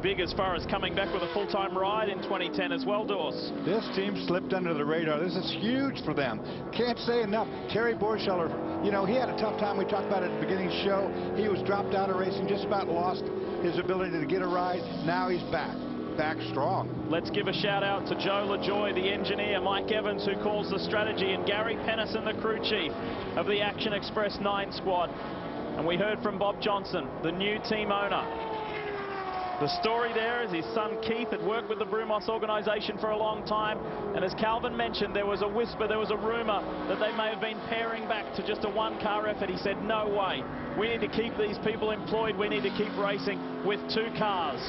big as far as coming back with a full-time ride in 2010 as well, Dawes. This team slipped under the radar. This is huge for them. Can't say enough. Terry Borscheller, you know, he had a tough time. We talked about it at the beginning of the show. He was dropped out of racing, just about lost his ability to get a ride. Now he's back strong. Let's give a shout out to Joe LaJoy, the engineer, Mike Evans, who calls the strategy, and Gary Pennison, the crew chief of the Action Express 9 squad. And we heard from Bob Johnson, the new team owner. The story there is his son Keith had worked with the Brumos organization for a long time, and as Calvin mentioned, there was a whisper, there was a rumor that they may have been paring back to just a one-car effort. He said, no way, we need to keep these people employed, we need to keep racing with 2 cars.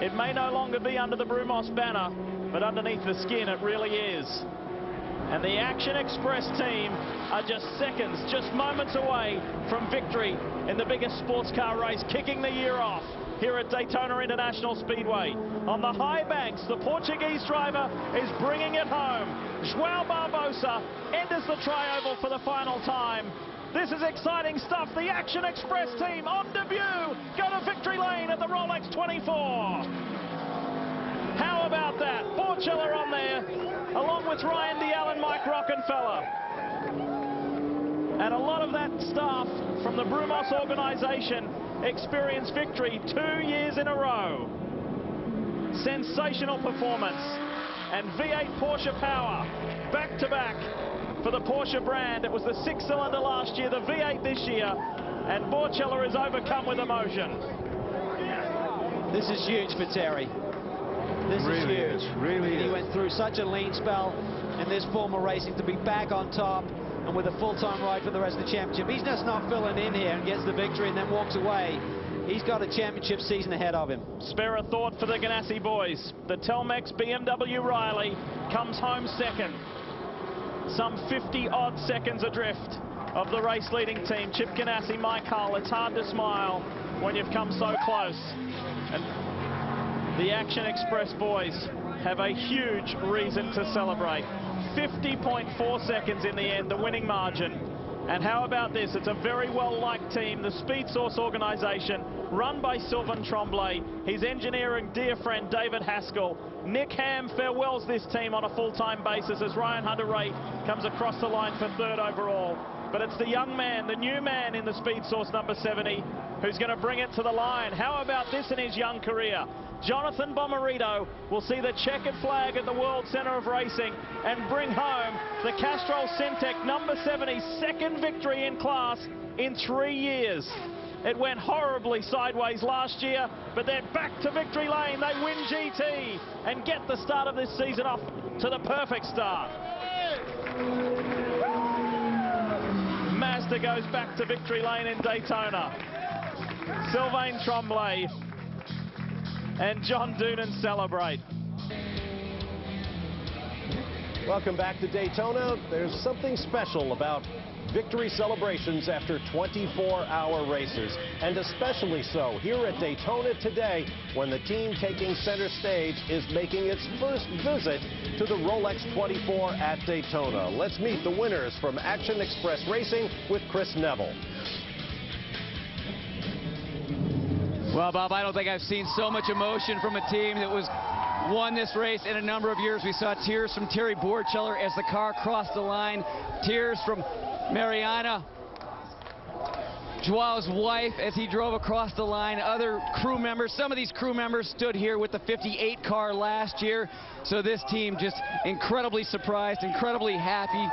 It may no longer be under the Brumos banner, but underneath the skin it really is. And the Action Express team are just seconds, just moments away from victory in the biggest sports car race, kicking the year off here at Daytona International Speedway. On the high banks, the Portuguese driver is bringing it home. João Barbosa enters the tri-oval for the final time. This is exciting stuff. The Action Express team on debut go to victory lane at the Rolex 24. How about that? Borscheller on there, along with Ryan Dial and Mike Rockenfeller. And a lot of that staff from the Brumos organization experienced victory 2 years in a row. Sensational performance. And V8 Porsche power, back-to-back for the Porsche brand. It was the 6-cylinder last year, the V8 this year, and Borscheller is overcome with emotion. This is huge for Terry. This is huge. Really He went through such a lean spell in this form of racing to be back on top and with a full-time ride for the rest of the championship. He's just not filling in here and gets the victory and then walks away. He's got a championship season ahead of him. Spare a thought for the Ganassi boys. The Telmex BMW Riley comes home second. Some 50-odd seconds adrift of the race-leading team. Chip Ganassi, Mike Hull. It's hard to smile when you've come so close. And the Action Express boys have a huge reason to celebrate. 50.4 seconds in the end, the winning margin. And how about this? It's a very well-liked team, the Speed Source organization, run by Sylvain Tremblay, his engineer and dear friend David Haskell. Nick Ham farewells this team on a full-time basis as Ryan Hunter-Reay comes across the line for 3rd overall. But it's the young man, the new man in the Speed Source number 70, who's going to bring it to the line. How about this in his young career? Jonathan Bomarito will see the checkered flag at the World Center of Racing and bring home the Castrol Syntec number 70 second victory in class in 3 years. It went horribly sideways last year, but they're back to victory lane. They win GT and get the start of this season off to the perfect start. Mazda goes back to victory lane in Daytona. Sylvain Tremblay and John Doonan celebrate. Welcome back to Daytona. There's something special about victory celebrations after 24-hour races, and especially so here at Daytona today when the team taking center stage is making its first visit to the Rolex 24 at Daytona. Let's meet the winners from Action Express Racing with Chris Neville. Well, Bob, I don't think I've seen so much emotion from a team that won this race in a number of years. We saw tears from Terry Borscheller as the car crossed the line, tears from Mariana, Joao's wife, as he drove across the line, other crew members. Some of these crew members stood here with the 58 car last year. So this team just incredibly surprised, incredibly happy,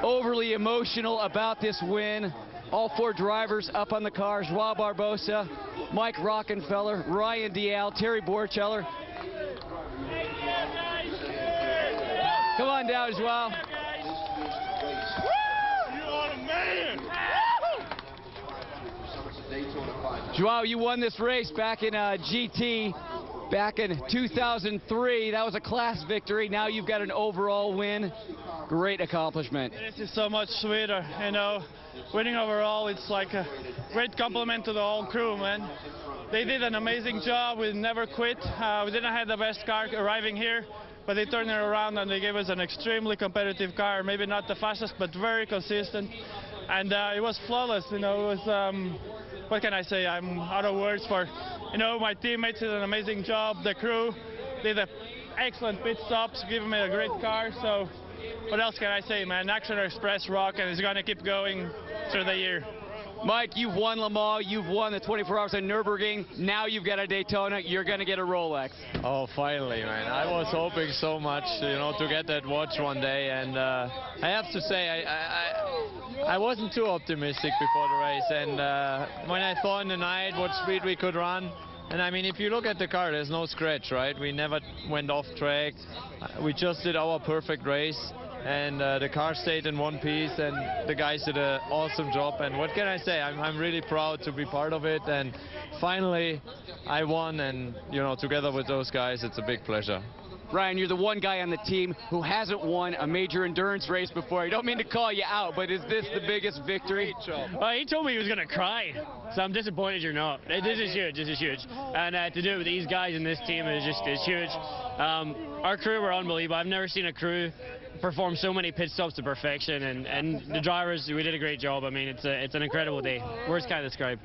overly emotional about this win. All 4 drivers up on the car: Joao Barbosa, Mike Rockenfeller, Ryan Dial, Terry Borscheller. Come on down, Joao. Joao, you won this race back in GT back in 2003. That was a class victory. Now you've got an overall win. Great accomplishment. This is so much sweeter, you know. Winning overall, it's like a great compliment to the whole crew, man. They did an amazing job. We never quit. We didn't have the best car arriving here, but they turned it around and they gave us an extremely competitive car. Maybe not the fastest, but very consistent. And it was flawless, you know. It was what can I say? I'm out of words for, my teammates did an amazing job. The crew did excellent pit stops, giving me a great car. So what else can I say, man? Express rock, and it's going to keep going through the year. Mike, you've won Le Mans, you've won the 24 Hours at Nürburgring, now you've got a Daytona, you're going to get a Rolex. Oh, finally, man. I was hoping so much, to get that watch one day, and I have to say, I wasn't too optimistic before the race, and when I thought in the night what speed we could run, and I mean, if you look at the car, there's no scratch, right? We never went off track. We just did our perfect race. And the car stayed in one piece, and the guys did an awesome job. And what can I say? I'm really proud to be part of it. And finally, I won. And, together with those guys, it's a big pleasure. Ryan, you're the one guy on the team who hasn't won a major endurance race before. I don't mean to call you out, but is this the biggest victory? He told me he was going to cry, so I'm disappointed you're not. This is huge. This is huge. And to do it with these guys in this team is huge. Our crew were unbelievable. I've never seen a crew perform so many pit stops to perfection, and the drivers, we did a great job. I mean, it's an incredible day. Words can't describe.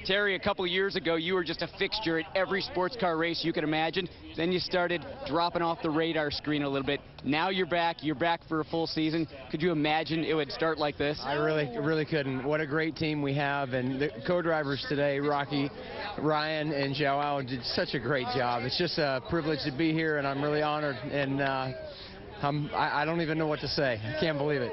Terry, a couple years ago, you were just a fixture at every sports car race you could imagine. Then you started dropping off the radar screen a little bit. Now you're back for a full season. Could you imagine it would start like this? I really couldn't. What a great team we have, and the co-drivers today, Rocky, Ryan, and Joao, did such a great job. It's just a privilege to be here, and I'm really honored, and I don't even know what to say. I can't believe it.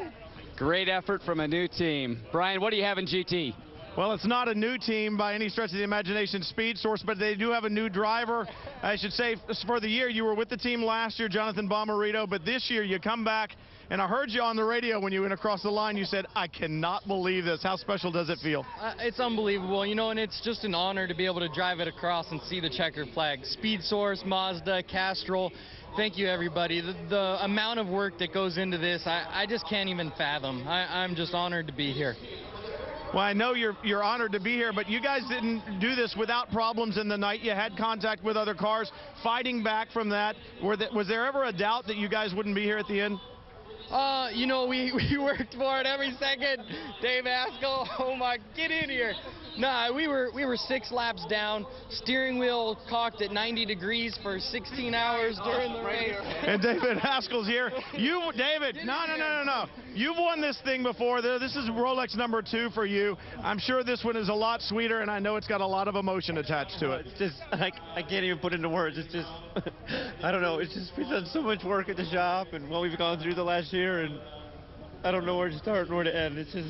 Great effort from a new team. Brian, what do you have in GT? Well, it's not a new team by any stretch of the imagination, Speed Source, but they do have a new driver. I should say for the year, you were with the team last year, Jonathan Bomarito, but this year you come back, and I heard you on the radio when you went across the line. You said, I cannot believe this. How special does it feel? It's unbelievable, and it's just an honor to be able to drive it across and see the checkered flag. Speed Source, Mazda, Castrol. Thank you, everybody. The amount of work that goes into this, I just can't even fathom. I'm just honored to be here. Well, I know you're honored to be here, but you guys didn't do this without problems in the night. You had contact with other cars, fighting back from that. Was there ever a doubt that you guys wouldn't be here at the end? We worked for it every second. Dave Haskell, get in here. Nah, we were 6 laps down, steering wheel cocked at 90 degrees for 16 hours during the race. And David Haskell's here. David, no. You've won this thing before. This is Rolex number 2 for you. I'm sure this one is a lot sweeter, and I know it's got a lot of emotion attached to it. It's just, I can't even put into words. It's just, I don't know. It's just, we've done so much work at the shop and what we've gone through the last year, and I don't know where to start and where to end. It's just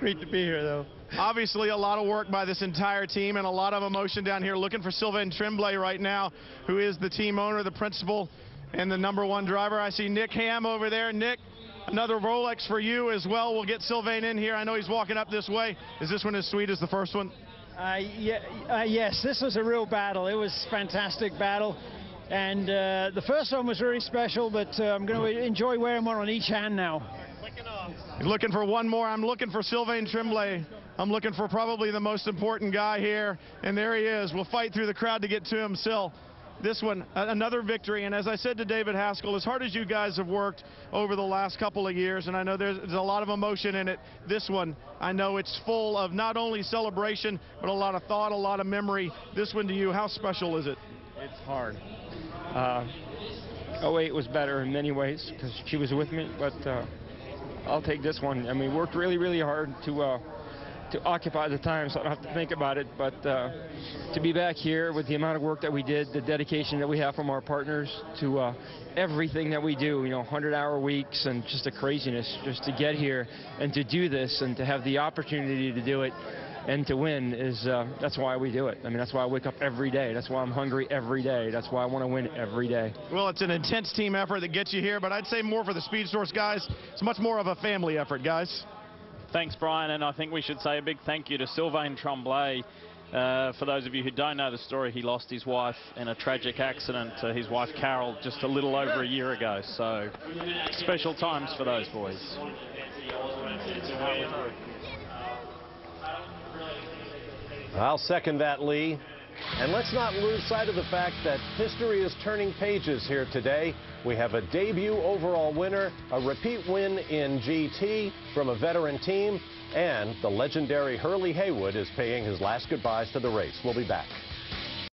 great to be here, though. Obviously, a lot of work by this entire team and a lot of emotion down here. Looking for Sylvain Tremblay right now, who is the team owner, the principal, and the #1 driver. I see Nick Ham over there. Nick, another Rolex for you as well. We'll get Sylvain in here. I know he's walking up this way. Is this one as sweet as the first one? Yes, this was a real battle. It was a fantastic battle. And the first one was really special, but I'm going to enjoy wearing one on each hand now. He's looking for one more. I'm looking for Sylvain Tremblay. I'm looking for probably the most important guy here. And there he is. We'll fight through the crowd to get to him. Sil, this one, another victory. And as I said to David Haskell, as hard as you guys have worked over the last couple of years, and I know there's a lot of emotion in it, this one, I know it's full of not only celebration, but a lot of thought, a lot of memory. This one to you, how special is it? It's hard. 08 was better in many ways because she was with me, but I'll take this one. I mean, worked really, really hard to occupy the time, so I don't have to think about it. But to be back here with the amount of work that we did, the dedication that we have from our partners to everything that we do, 100-hour weeks and just the craziness just to get here and to do this and to have the opportunity to do it and to win is, that's why we do it. I mean, that's why I wake up every day. That's why I'm hungry every day. That's why I want to win every day. Well, it's an intense team effort that gets you here, but I'd say more for the Speed Source guys. It's much more of a family effort, guys. Thanks, Brian, and I think we should say a big thank you to Sylvain Tremblay. For those of you who don't know the story, he lost his wife in a tragic accident, his wife Carol, just a little over a year ago. So special times for those boys. I'll second that, Lee. And let's not lose sight of the fact that history is turning pages here today. We have a debut overall winner, a repeat win in GT from a veteran team. And the legendary Hurley Haywood is paying his last goodbyes to the race. We'll be back.